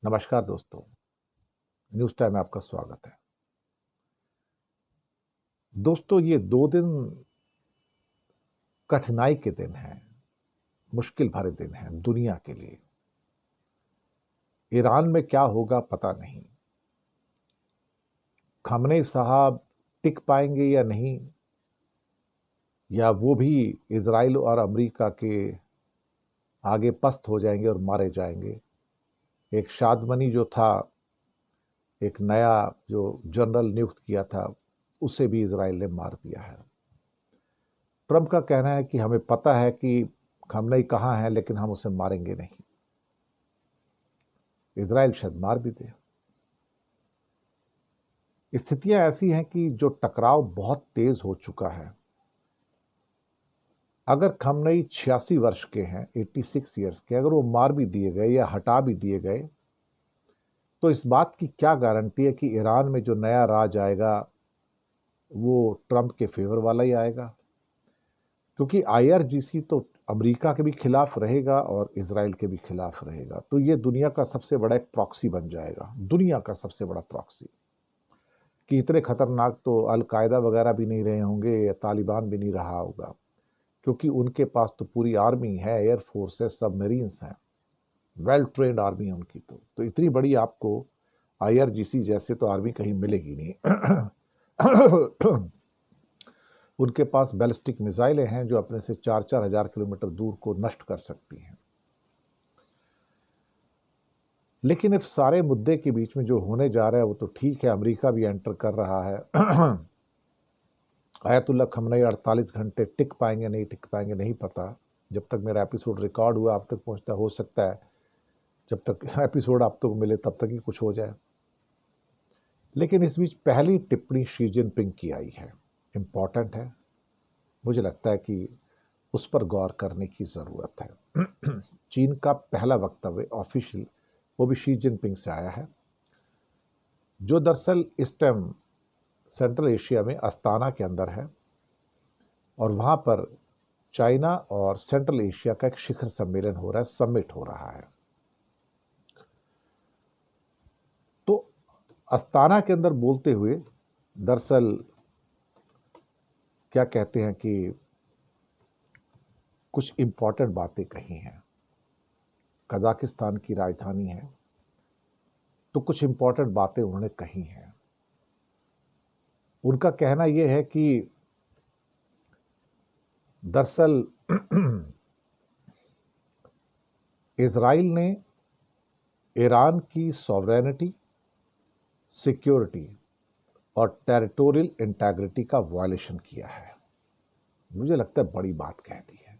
नमस्कार दोस्तों, news time में आपका स्वागत है। दोस्तों, ये 2 दिन कठिनाई के दिन हैं, मुश्किल भरे दिन हैं दुनिया के लिए। ईरान में क्या होगा पता नहीं। खamenei साहब टिक पाएंगे या नहीं, या वो भी इजराइल और अमेरिका के आगे पस्त हो जाएंगे और मारे जाएंगे। एक शादमनी जो था, एक नया जो जनरल नियुक्त किया था, उसे भी इजराइल ने मार दिया है। ट्रंप का कहना है कि हमें पता है कि खamenei कहाँ है, लेकिन हम उसे मारेंगे नहीं। इजराइल शायद मार भी दे। स्थितियां ऐसी हैं कि जो टकराव बहुत तेज हो चुका है। अगर खamenei 86 वर्ष के हैं, 86 ईयर्स के, अगर वो मार भी दिए गए या हटा भी दिए गए, तो इस बात की क्या गारंटी है कि ईरान में जो नया राज आएगा वो ट्रंप के फेवर वाला ही आएगा? क्योंकि आईआरजीसी तो अमेरिका के भी खिलाफ रहेगा और इसराइल के भी खिलाफ रहेगा। तो ये दुनिया का सबसे बड़ा एक प्रॉक्सी बन जाएगा, दुनिया का सबसे बड़ा प्रॉक्सी। कि इतने खतरनाक तो अल-कायदा वगैरह भी नहीं रहे होंगे या तालिबान भी नहीं रहा होगा, क्योंकि उनके पास तो पूरी आर्मी है, एयर फोर्स है, सबमरीन्स हैं, वेल ट्रेन्ड आर्मी है उनकी। तो इतनी बड़ी आपको आईआरजीसी जैसे तो आर्मी कहीं मिलेगी नहीं। उनके पास बैलिस्टिक मिसाइलें हैं जो अपने से 4-4 हजार किलोमीटर दूर को नष्ट कर सकती हैं। लेकिन इस सारे मुद्दे के बीच में जो होने जा रहा है वो तो ठीक है, अमेरिका भी एंटर कर रहा है। आयतुल्ला खamenei 48 घंटे टिक पाएंगे नहीं टिक पाएंगे नहीं पता। जब तक मेरा एपिसोड रिकॉर्ड हुआ आप तक पहुंचता, हो सकता है जब तक एपिसोड आप तक मिले तब तक ही कुछ हो जाए। लेकिन इस बीच पहली टिप्पणी शी जिनपिंग की आई है, इंपॉर्टेंट है। मुझे लगता है कि उस पर गौर करने की ज़रूरत है। चीन का पहला वक्तव्य ऑफिशियल, वो भी शी जिनपिंग से आया है, जो दरअसल इस टाइम सेंट्रल एशिया में अस्ताना के अंदर है, और वहाँ पर चाइना और सेंट्रल एशिया का एक शिखर सम्मेलन हो रहा है, समिट हो रहा है। तो अस्ताना के अंदर बोलते हुए दरअसल क्या कहते हैं कि कुछ इंपॉर्टेंट बातें कही हैं। कजाकिस्तान की राजधानी है, तो कुछ इंपॉर्टेंट बातें उन्होंने कही हैं। उनका कहना यह है कि दरअसल इजराइल ने ईरान की सॉवरेनिटी, सिक्योरिटी और टेरिटोरियल इंटेग्रिटी का वायलेशन किया है। मुझे लगता है बड़ी बात कह दी है,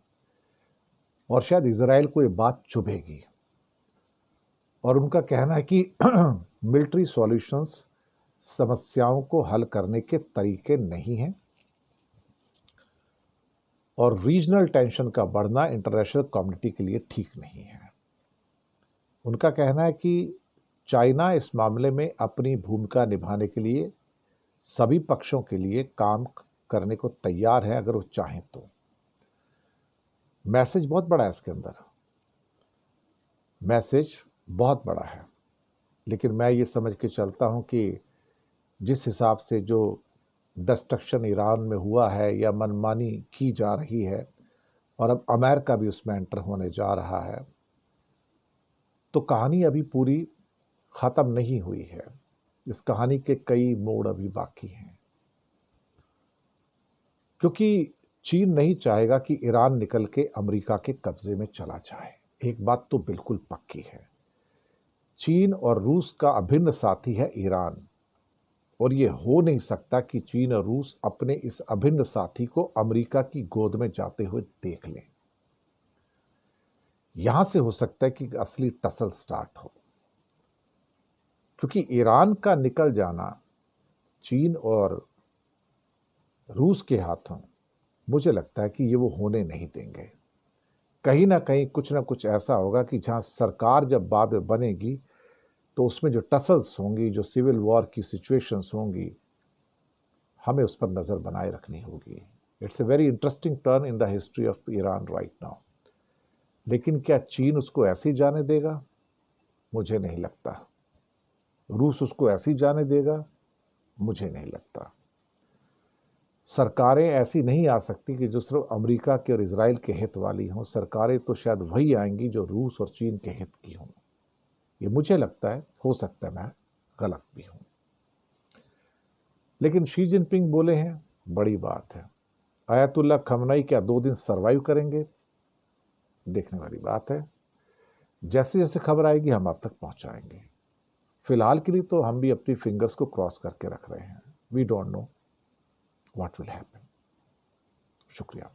और शायद इजराइल को ये बात चुभेगी। और उनका कहना है कि मिलिट्री सॉल्यूशंस समस्याओं को हल करने के तरीके नहीं हैं, और रीजनल टेंशन का बढ़ना इंटरनेशनल कम्युनिटी के लिए ठीक नहीं है। उनका कहना है कि चाइना इस मामले में अपनी भूमिका निभाने के लिए सभी पक्षों के लिए काम करने को तैयार है, अगर वो चाहें तो। मैसेज बहुत बड़ा है इसके अंदर, मैसेज बहुत बड़ा है। लेकिन मैं ये समझ के चलता हूं कि जिस हिसाब से जो डिस्ट्रक्शन ईरान में हुआ है या मनमानी की जा रही है, और अब अमेरिका भी उसमें एंटर होने जा रहा है, तो कहानी अभी पूरी खत्म नहीं हुई है। इस कहानी के कई मोड़ अभी बाकी हैं, क्योंकि चीन नहीं चाहेगा कि ईरान निकल के अमेरिका के कब्जे में चला जाए। एक बात तो बिल्कुल पक्की है, चीन और रूस का अभिन्न साथी है ईरान, और ये हो नहीं सकता कि चीन और रूस अपने इस अभिन्न साथी को अमेरिका की गोद में जाते हुए देख लें। यहां से हो सकता है कि असली टसल स्टार्ट हो, क्योंकि ईरान का निकल जाना चीन और रूस के हाथों, मुझे लगता है कि ये वो होने नहीं देंगे। कहीं ना कहीं कुछ ना कुछ ऐसा होगा कि जहां सरकार जब बाद में बनेगी, तो उसमें जो टसल्स होंगी, जो सिविल वॉर की सिचुएशंस होंगी, हमें उस पर नज़र बनाए रखनी होगी। It's a very interesting turn in the history of Iran right now. लेकिन क्या चीन उसको ऐसे ही जाने देगा? मुझे नहीं लगता। रूस उसको ऐसी जाने देगा, मुझे नहीं लगता। सरकारें ऐसी नहीं आ सकती कि जो सिर्फ अमेरिका के और इजराइल के हित वाली हों। सरकारें तो शायद वही आएंगी जो रूस और चीन के हित की हों। ये मुझे लगता है, हो सकता है मैं गलत भी हूं। लेकिन शी जिनपिंग बोले हैं, बड़ी बात है। आयतुल्ला खमनई क्या 2 दिन सरवाइव करेंगे? देखने वाली बात है। जैसे जैसे खबर आएगी हम आप तक पहुंचाएंगे। फिलहाल के लिए तो हम भी अपनी फिंगर्स को क्रॉस करके रख रहे हैं। We don't know what will happen. शुक्रिया।